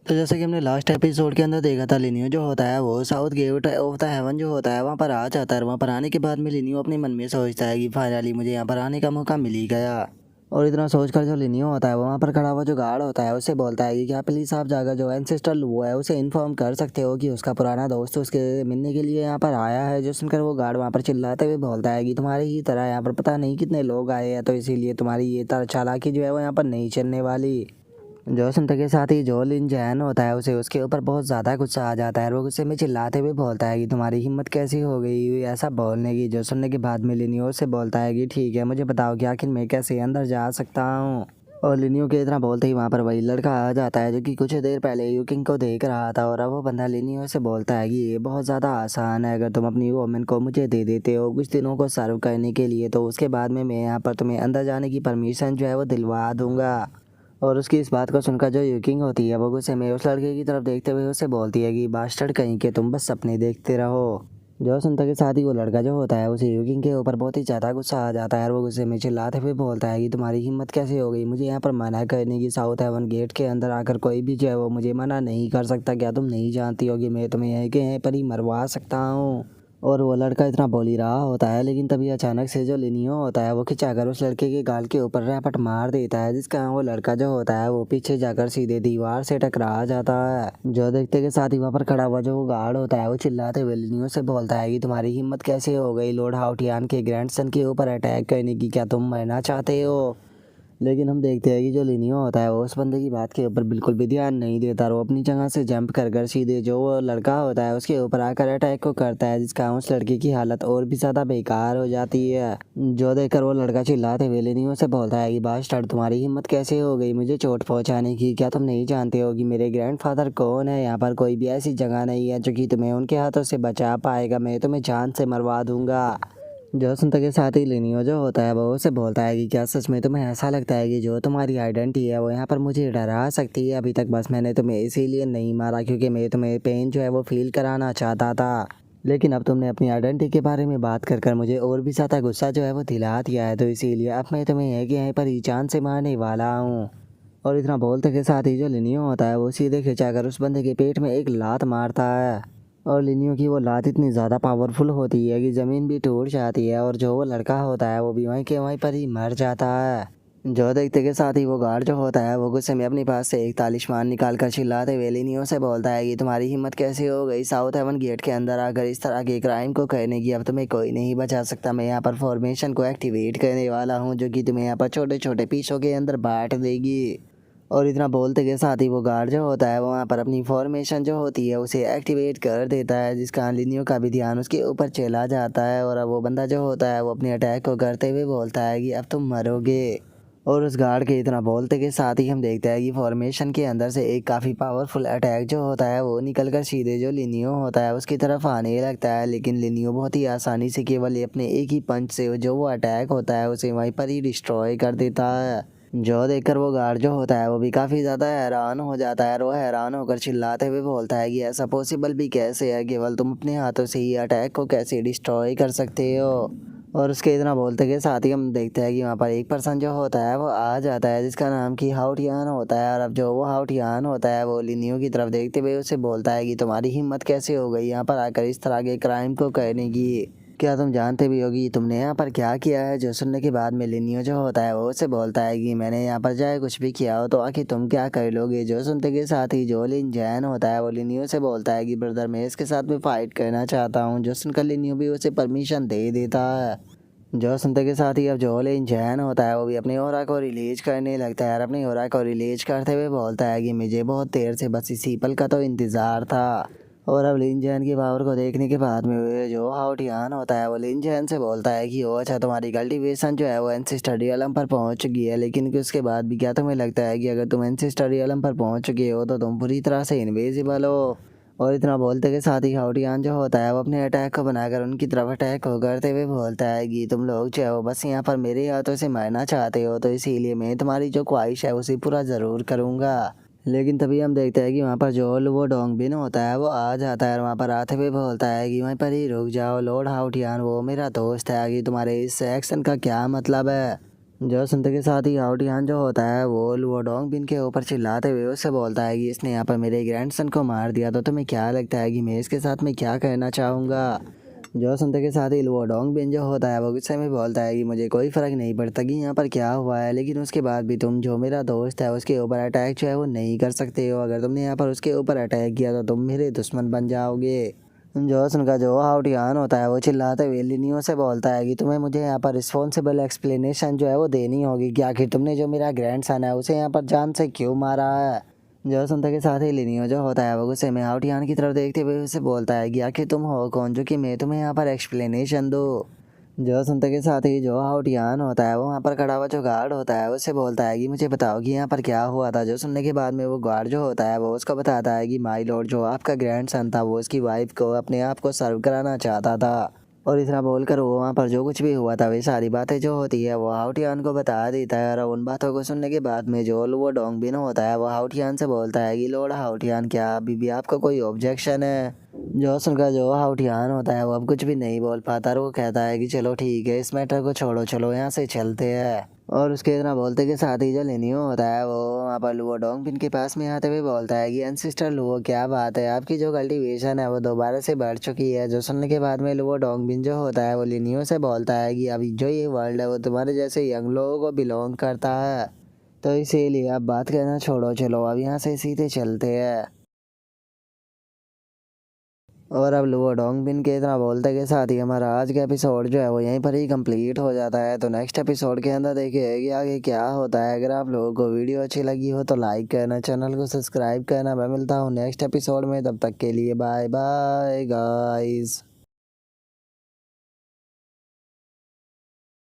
तो जैसे कि हमने लास्ट एपिसोड के अंदर देखा था, लिनियो जो होता है वो south gate of the heaven जो होता है वहाँ पर आ जाता है। वहाँ पर आने के बाद में लिनियो अपने मन में सोचता है कि फाइनली मुझे यहाँ पर आने का मौका मिल ही गया। और इतना सोचकर जो लिनियो होता है वहाँ पर खड़ा हुआ जो गार्ड होता है उससे बोलता है कि क्या प्लीज़ आप जाकर जो एंसेस्टर वो है उसे इन्फॉर्म कर सकते हो कि उसका पुराना दोस्त उसके मिलने के लिए यहाँ पर आया है। जो सुनकर वो गार्ड वहाँ पर चिल्लाते हुए बोलता है कि तुम्हारे ही तरह यहाँ पर पता नहीं कितने लोग आए हैं, तो इसीलिए तुम्हारी ये चालाकी जो है वो यहाँ पर नहीं चलने वाली। जो सुनते के साथ ही जो लिन जैन होता है उसे उसके ऊपर बहुत ज़्यादा गुस्सा आ जाता है। वो गुस्से में चिल्लाते हुए बोलता है कि तुम्हारी हिम्मत कैसी हो गई ऐसा बोलने की। जो सुनने के बाद में लिनियो से बोलता है कि ठीक है, मुझे बताओ कि आखिर मैं कैसे अंदर जा सकता हूँ। और लिनियो के इतना बोलते ही वहाँ पर वही लड़का आ जाता है जो कि कुछ देर पहले यूकिंग को देख रहा था। और अब वो बंदा लिनियो से बोलता है कि ये बहुत ज़्यादा आसान है, अगर तुम अपनी वोमेन को मुझे दे देते हो कुछ दिनों को सर्व करने के लिए, तो उसके बाद में मैं यहाँ पर तुम्हें अंदर जाने की परमिशन जो है वो दिलवा दूंगा। और उसकी इस बात को सुनकर जो यूकिंग होती है वो गुस्से में उस लड़के की तरफ देखते हुए उसे बोलती है कि बास्टर्ड कहीं के तुम बस सपने देखते रहो। जो सुनते के साथ ही वो लड़का जो होता है उसे यूकिंग के ऊपर बहुत ही ज़्यादा गुस्सा आ जाता है। और वो गुस्से में चिल्लाते हुए बोलता है कि तुम्हारी हिम्मत कैसे हो गई मुझे यहाँ पर मना करने की। साउथ हेवन गेट के अंदर आकर कोई भी जो है वो मुझे मना नहीं कर सकता। क्या तुम नहीं जानती हो कि मैं तुम्हें यहीं के यहीं पर ही मरवा सकता हूँ। और वो लड़का इतना बोल ही रहा होता है, लेकिन तभी अचानक से जो लिनियो होता है वो खिंचाकर उस लड़के के गाल के ऊपर रैपट मार देता है, जिसका वो लड़का जो होता है वो पीछे जाकर सीधे दीवार से टकरा जाता है। जो देखते के साथ ही वहाँ पर खड़ा हुआ जो वो गार्ड होता है वो चिल्लाते हुए लिनियो से बोलता है कि तुम्हारी हिम्मत कैसे हो गई लॉर्ड हाउटियान के ग्रैंडसन के ऊपर अटैक करने की, क्या तुम मरना चाहते हो। लेकिन हम देखते हैं कि जो लिनियो होता है वो उस बंदे की बात के ऊपर बिल्कुल भी ध्यान नहीं देता। वो अपनी जगह से जंप कर सीधे जो वो लड़का होता है उसके ऊपर आकर अटैक को करता है, जिसका उस लड़के की हालत और भी ज़्यादा बेकार हो जाती है। जो देखकर वो लड़का चिल्लाते हुए लिनियो से बोलता है कि बास्टर्ड तुम्हारी हिम्मत कैसे हो गई मुझे चोट पहुंचाने की, क्या तुम नहीं जानते हो कि मेरे ग्रैंडफादर कौन है। यहाँ पर कोई भी ऐसी जगह नहीं है जो कि तुम्हें उनके हाथों से बचा पाएगा, मैं तुम्हें जान से मरवा दूंगा। जो सुनते के साथ ही लिनियो जो होता है वो उसे बोलता है कि क्या सच में तुम्हें ऐसा लगता है कि जो तुम्हारी आइडेंटिटी है वो यहाँ पर मुझे डरा सकती है। अभी तक बस मैंने तुम्हें इसीलिए नहीं मारा क्योंकि मैं तुम्हें पेन जो है वो फील कराना चाहता था, लेकिन अब तुमने अपनी आइडेंटिटी के बारे में बात कर मुझे और भी ज़्यादा गुस्सा जो है वो दिला दिया है, तो इसीलिए अब मैं तुम्हें यहीं पर ही जान से मारने वाला हूँ। और इतना बोलते के साथ ही जो लिनियो होता है वो सीधे खिंचाकर उस बंदे के पेट में एक लात मारता है। और लिनियो की वो लात इतनी ज़्यादा पावरफुल होती है कि ज़मीन भी टूट जाती है और जो वो लड़का होता है वो भी वहीं के वहीं पर ही मर जाता है। जो देखते के साथ ही वो गार्ड जो होता है वो गुस्से में अपने पास से एक तालिस्मान निकाल कर चिल्लाते हुए लिनियो से बोलता है कि तुम्हारी हिम्मत कैसे हो गई साउथ हेवन गेट के अंदर आकर इस तरह के क्राइम को करने की। अब तुम्हें कोई नहीं बचा सकता। मैं यहाँ पर फॉर्मेशन को एक्टिवेट करने वाला हूँ जो कि तुम्हें यहाँ पर छोटे छोटे पीसों के अंदर बांट देगी। और इतना बोलते के साथ ही वो गार्ड जो होता है वहाँ पर अपनी फॉर्मेशन जो होती है उसे एक्टिवेट कर देता है, जिसका लिनियो का भी ध्यान उसके ऊपर चला जाता है। और अब वो बंदा जो होता है वो अपने अटैक को करते हुए बोलता है कि अब तुम मरोगे। और उस गार्ड के इतना बोलते के साथ ही हम देखते हैं कि फॉर्मेशन के अंदर से एक काफ़ी पावरफुल अटैक जो होता है वो निकल कर सीधे जो लिनियो होता है उसकी तरफ आने लगता है। लेकिन लिनियो बहुत ही आसानी से केवल अपने एक ही पंच से जो वो अटैक होता है उसे वहीं पर ही डिस्ट्रॉय कर देता है। जो देखकर वो गार्ड जो होता है वो भी काफ़ी ज़्यादा हैरान हो जाता है। और वो हैरान होकर चिल्लाते हुए बोलता है कि ऐसा पॉसिबल भी कैसे है, केवल तुम अपने हाथों से ही अटैक को कैसे डिस्ट्रॉय कर सकते हो। और उसके इतना बोलते के साथ ही हम देखते हैं कि वहाँ पर एक पर्सन जो होता है वो आ जाता है, जिसका नाम कि हाउटियान होता है। और अब जो वो हाउटियान होता है वो लिनियो की तरफ देखते हुए उसे बोलता है कि तुम्हारी हिम्मत कैसे हो गई यहाँ पर आकर इस तरह के क्राइम को करने की, क्या तुम जानते भी होगी तुमने यहाँ पर क्या किया है। जो सुनने के बाद में लिनियो जो होता है वो उससे बोलता है कि मैंने यहाँ पर चाहे कुछ भी किया हो तो आखिर तुम क्या कर लोगे। जो सुनते के साथ ही जो लिन जैन होता है वो लिनियो से बोलता है कि ब्रदर मैं इसके साथ भी फाइट करना चाहता हूँ। जो सुनकर लिनियो भी उसे परमिशन दे देता है। जो सुनते के साथ ही अब जो लिन जैन होता है वो भी अपनी ओरा को रिलीज करने लगता है और अपनी ओरा को रिलीज करते हुए बोलता है कि मुझे बहुत देर से बस इसी पल का तो इंतज़ार था। और अब लिन जैन की पावर को देखने के बाद में वो जो हाउटियान होता है वो लिन जैन से बोलता है कि ओ अच्छा तुम्हारी कल्टीवेशन जो है वो एंसेस्टर रियलम पर पहुंच चुकी है, लेकिन कि उसके बाद भी क्या तुम्हें लगता है कि अगर तुम एंसेस्टर रियलम पर पहुंच चुके हो तो तुम पूरी तरह से इनविजिबल हो। और इतना बोलते के साथ ही हाउटियान जो होता है वो अपने अटैक को बनाकर उनकी तरफ अटैक को करते हुए बोलता है कि तुम लोग जो है वो बस यहाँ पर मेरे हाथों से मारना चाहते हो, तो इसीलिए मैं तुम्हारी जो ख्वाहिश है उसे पूरा ज़रूर करूँगा। लेकिन तभी हम देखते हैं कि वहाँ पर जो वो डोंगबिन होता है वो आ जाता है और वहाँ पर आते हुए बोलता है कि वहीं पर ही रुक जाओ लॉर्ड हाउटियान, वो मेरा दोस्त है, आगे तुम्हारे इस एक्शन का क्या मतलब है। जो सुनते के साथ ही हाउटियान जो होता है वो लुओडोंग बिन के ऊपर चिल्लाते हुए उससे बोलता है कि इसने यहाँ पर मेरे ग्रैंडसन को मार दिया, तो तुम्हें क्या लगता है कि मैं इसके साथ में क्या करना चाहूँगा। जो सुनते के साथ ही लुओडोंग बिन जो होता है वो गुस्से में बोलता है कि मुझे कोई फ़र्क नहीं पड़ता कि यहाँ पर क्या हुआ है, लेकिन उसके बाद भी तुम जो मेरा दोस्त है उसके ऊपर अटैक जो है वो नहीं कर सकते हो। अगर तुमने यहाँ पर उसके ऊपर अटैक किया तो तुम मेरे दुश्मन बन जाओगे। जोसन का जो हाउटियान होता है वो चिल्लाते हुए लिनियो से बोलता है कि तुम्हें मुझे यहाँ पर रिस्पॉन्सिबल एक्सप्लेनेशन जो है वो देनी होगी कि आखिर तुमने जो मेरा ग्रैंडसन है उसे यहाँ पर जान से क्यों मारा है। जो सुनते के साथ ही लिनियो जो होता है वो गुस्से में हाउटियान की तरफ देखते हुए उसे बोलता है कि आखिर तुम हो कौन जो कि मैं तुम्हें यहाँ पर एक्सप्लेनेशन दूँ। जो सुनते के साथ ही जो हाउटियान होता है वो वहाँ पर खड़ा हुआ जो गार्ड होता है उससे बोलता है कि मुझे बताओ कि यहाँ पर क्या हुआ था। जो सुनने के बाद में वो गार्ड जो होता है वो उसको बताता है कि माई लॉर्ड जो आपका ग्रैंडसन था वो उसकी वाइफ को अपने आप को सर्व कराना चाहता था। और इतना बोलकर वो वहाँ पर जो कुछ भी हुआ था वे सारी बातें जो होती है वो हाउटियान को बता देता है। और उन बातों को सुनने के बाद में जो वो डोंगबिन होता है वो हाउटियान से बोलता है कि लॉर्ड हाउटियान क्या अभी भी आपको कोई ऑब्जेक्शन है। जो सुनकर जो हाउटियान होता है वो अब कुछ भी नहीं बोल पाता और वो कहता है कि चलो ठीक है, इस मैटर को छोड़ो, चलो यहाँ से चलते हैं। और उसके इतना बोलते के साथ ही जो लिनियो होता है वो वहाँ पर लुओ डोंगबिन के पास में आते हुए बोलता है कि एनसिस्टर लुओ क्या बात है, आपकी जो कल्टीवेशन है वो दोबारा से बढ़ चुकी है। जो सुनने के बाद में लुओ डोंगबिन जो होता है वो लिनियो से बोलता है कि अभी जो ये वर्ल्ड है वो तुम्हारे जैसे यंग लोगों को बिलोंग करता है, तो इसीलिए अब बात करना छोड़ो, चलो अब यहाँ से सीधे चलते हैं। और अब लुओ डोंगबिन के इतना बोलते के साथ ही हमारा आज का एपिसोड जो है वो यहीं पर ही कंप्लीट हो जाता है। तो नेक्स्ट एपिसोड के अंदर देखिए कि आगे क्या होता है। अगर आप लोगों को वीडियो अच्छी लगी हो तो लाइक करना, चैनल को सब्सक्राइब करना। मैं मिलता हूँ नेक्स्ट एपिसोड में, तब तक के लिए बाय बाय गाइस।